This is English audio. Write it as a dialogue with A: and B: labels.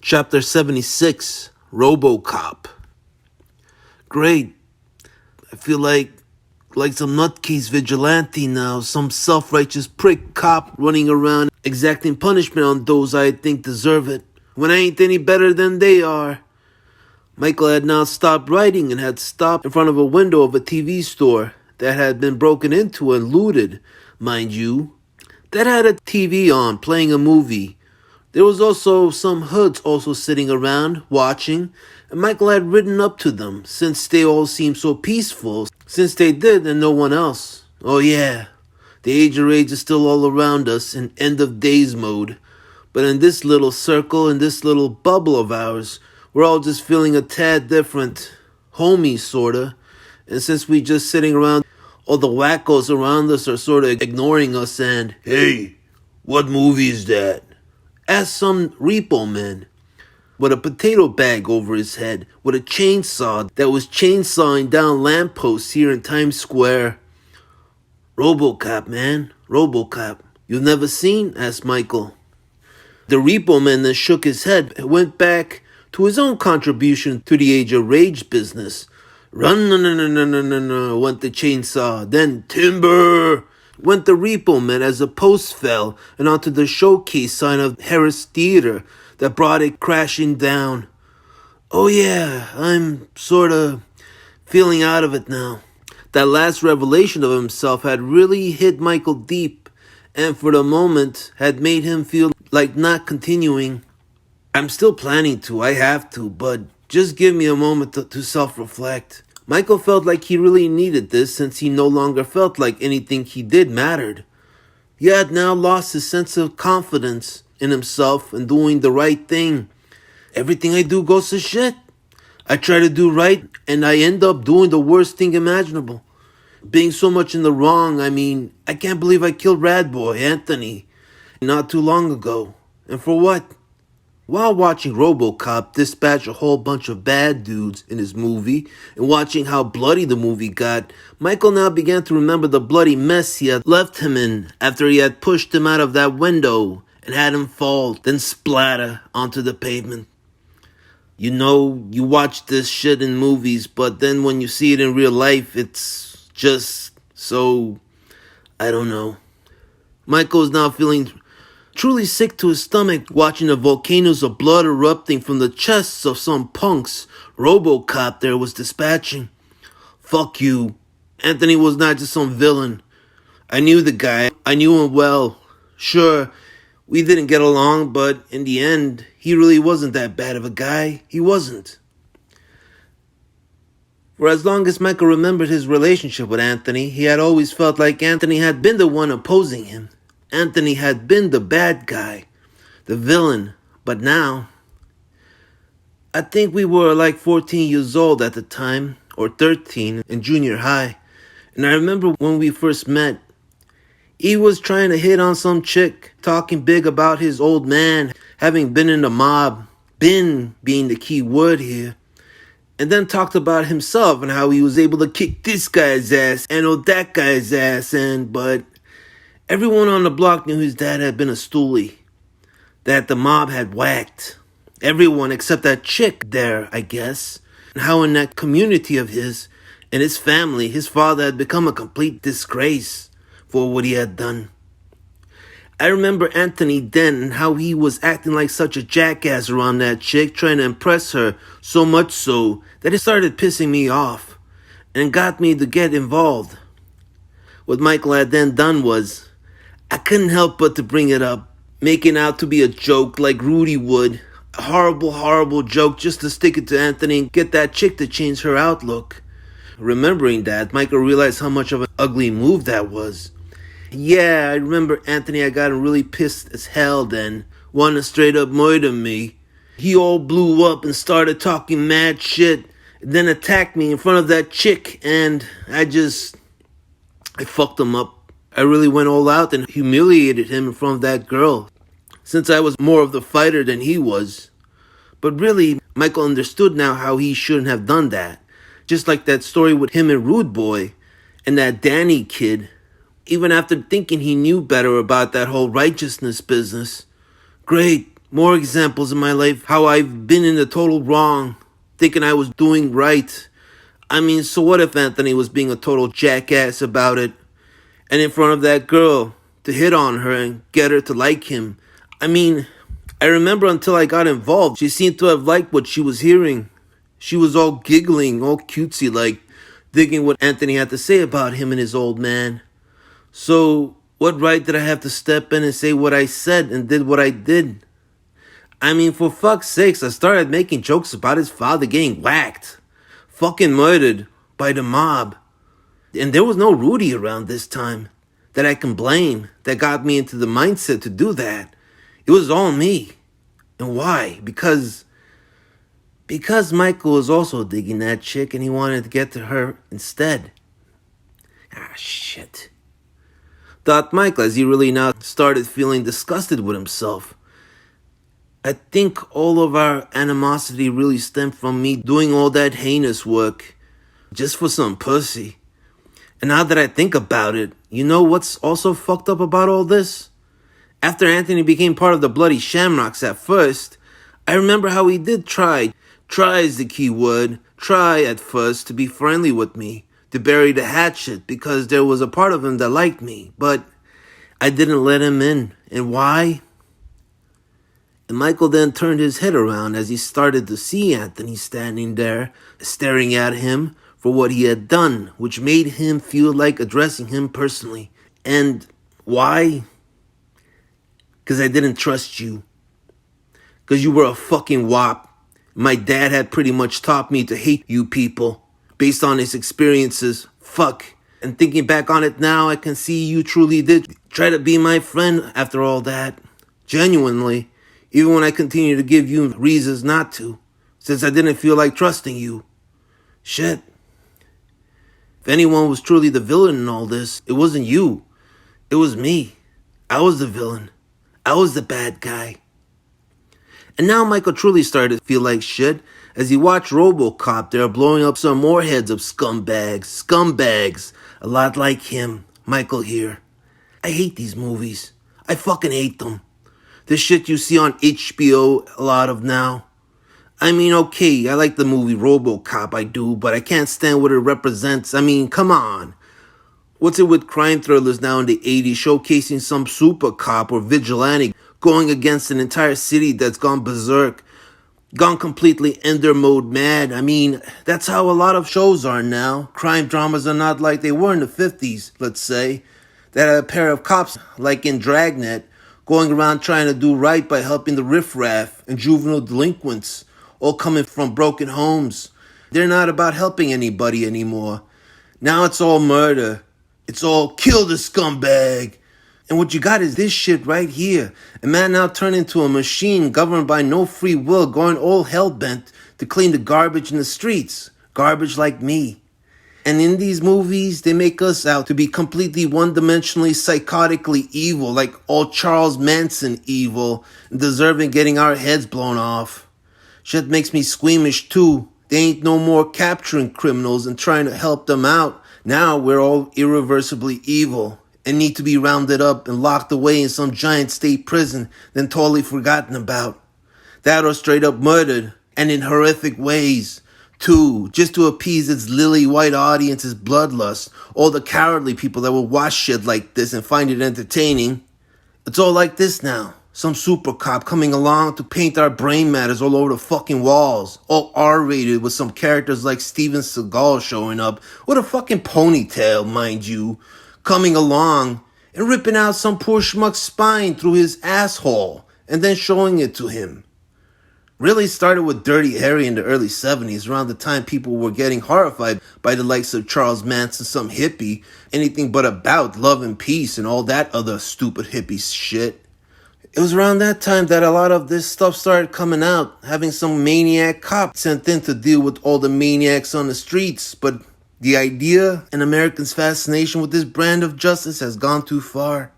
A: Chapter 76, Robocop. Great. I feel like some nutcase vigilante now, some self-righteous prick cop running around exacting punishment on those I think deserve it, when I ain't any better than they are. Michael had now stopped writing and had stopped in front of a window of a TV store that had been broken into and looted, mind you, that had a TV on playing a movie. There was also some hoods also sitting around, watching, and Michael had ridden up to them, since they all seemed so peaceful, since they did and no one else. Oh yeah, the age of rage is still all around us in end of days mode, but in this little circle, in this little bubble of ours, we're all just feeling a tad different, homies sorta, and since we just sitting around, all the wackos around us are sorta ignoring us and, "Hey, what movie is that?" asked some repo man with a potato bag over his head, with a chainsaw that was chainsawing down lampposts here in Times Square. "Robocop, man, Robocop. You've never seen?" asked Michael. The repo man then shook his head and went back to his own contribution to the age of rage business. "Run, no, went the chainsaw. Then timber, went the repo man as the post fell and onto the showcase sign of Harris Theater that brought it crashing down. Oh yeah, I'm sorta feeling out of it now. That last revelation of himself had really hit Michael deep, and for the moment had made him feel like not continuing. I'm still planning to, I have to, but just give me a moment to self-reflect. Michael felt like he really needed this since he no longer felt like anything he did mattered. He had now lost his sense of confidence in himself and doing the right thing. Everything I do goes to shit. I try to do right and I end up doing the worst thing imaginable. Being so much in the wrong, I can't believe I killed Madboy, Anthony, not too long ago. And for what? While watching Robocop dispatch a whole bunch of bad dudes in his movie and watching how bloody the movie got, Michael now began to remember the bloody mess he had left him in after he had pushed him out of that window and had him fall, then splatter onto the pavement. You know, you watch this shit in movies, but then when you see it in real life, it's just so, I don't know. Michael is now feeling truly sick to his stomach, watching the volcanoes of blood erupting from the chests of some punks Robocop there was dispatching. Fuck you. Anthony was not just some villain. I knew the guy. I knew him well. Sure, we didn't get along, but in the end, he really wasn't that bad of a guy. He wasn't. For as long as Michael remembered his relationship with Anthony, he had always felt like Anthony had been the one opposing him. Anthony had been the bad guy, the villain, but now, I think we were like 14 years old at the time, or 13 in junior high, and I remember when we first met, he was trying to hit on some chick, talking big about his old man, having been in the mob, been being the key word here, and then talked about himself and how he was able to kick this guy's ass and that guy's ass, but everyone on the block knew his dad had been a stoolie, that the mob had whacked. Everyone except that chick there, I guess. And how in that community of his and his family, his father had become a complete disgrace for what he had done. I remember Anthony then and how he was acting like such a jackass around that chick, trying to impress her so much so that it started pissing me off and got me to get involved. What Michael had then done was, I couldn't help but to bring it up, making out to be a joke like Rudy would. A horrible, horrible joke just to stick it to Anthony and get that chick to change her outlook. Remembering that, Michael realized how much of an ugly move that was. Yeah, I remember Anthony had gotten really pissed as hell then, wanting to straight up murder me. He all blew up and started talking mad shit, and then attacked me in front of that chick, and I fucked him up. I really went all out and humiliated him in front of that girl, since I was more of the fighter than he was. But really, Michael understood now how he shouldn't have done that. Just like that story with him and Rude Boy and that Danny kid. Even after thinking he knew better about that whole righteousness business. Great, More examples in my life how I've been in the total wrong, thinking I was doing right. I mean, so what if Anthony was being a total jackass about it? And in front of that girl, to hit on her and get her to like him. I mean, I remember until I got involved, she seemed to have liked what she was hearing. She was all giggling, all cutesy like, digging what Anthony had to say about him and his old man. So, what right did I have to step in and say what I said and did what I did? I mean, for fuck's sakes, I started making jokes about his father getting whacked. Fucking murdered by the mob. And there was no Rudy around this time that I can blame that got me into the mindset to do that. It was all me. And why? Because Michael was also digging that chick and he wanted to get to her instead. Shit. Thought Michael, as he really now started feeling disgusted with himself. I think all of our animosity really stemmed from me doing all that heinous work just for some pussy. And now that I think about it, you know what's also fucked up about all this? After Anthony became part of the bloody Shamrocks at first, I remember how he did try is the key word, try at first to be friendly with me, to bury the hatchet because there was a part of him that liked me, but I didn't let him in. And why? And Michael then turned his head around as he started to see Anthony standing there, staring at him for what he had done, which made him feel like addressing him personally. And why? Because I didn't trust you. Because you were a fucking wop. My dad had pretty much taught me to hate you people based on his experiences. Fuck. And thinking back on it now, I can see you truly did try to be my friend after all that. Genuinely. Even when I continue to give you reasons not to. Since I didn't feel like trusting you. Shit. If anyone was truly the villain in all this, it wasn't you. It was me. I was the villain. I was the bad guy. And now Michael truly started to feel like shit as he watched Robocop there blowing up some more heads of scumbags, a lot like him, Michael here. I hate these movies. I fucking hate them. The shit you see on HBO a lot of now. I mean, okay, I like the movie Robocop, I do, but I can't stand what it represents. I mean, come on. What's it with crime thrillers now in the 80s showcasing some super cop or vigilante going against an entire city that's gone berserk, gone completely ender mode mad? I mean, that's how a lot of shows are now. Crime dramas are not like they were in the 50s, let's say. That had a pair of cops, like in Dragnet, going around trying to do right by helping the riffraff and juvenile delinquents, all coming from broken homes. They're not about helping anybody anymore. Now it's all murder. It's all kill the scumbag. And what you got is this shit right here. A man now turned into a machine governed by no free will, going all hell-bent to clean the garbage in the streets. Garbage like me. And in these movies, they make us out to be completely one-dimensionally, psychotically evil, like all Charles Manson evil, and deserving getting our heads blown off. Shit makes me squeamish too. They ain't no more capturing criminals and trying to help them out. Now we're all irreversibly evil and need to be rounded up and locked away in some giant state prison, then totally forgotten about. That or straight up murdered, and in horrific ways. Too, just to appease its lily-white audience's bloodlust, all the cowardly people that will watch shit like this and find it entertaining. It's all like this now. Some super cop coming along to paint our brain matters all over the fucking walls. All R-rated with some characters like Steven Seagal showing up with a fucking ponytail, mind you, coming along and ripping out some poor schmuck's spine through his asshole and then showing it to him. Really started with Dirty Harry in the early 70s, around the time people were getting horrified by the likes of Charles Manson, some hippie, anything but about love and peace and all that other stupid hippie shit. It was around that time that a lot of this stuff started coming out, having some maniac cop sent in to deal with all the maniacs on the streets. But the idea and Americans' fascination with this brand of justice has gone too far.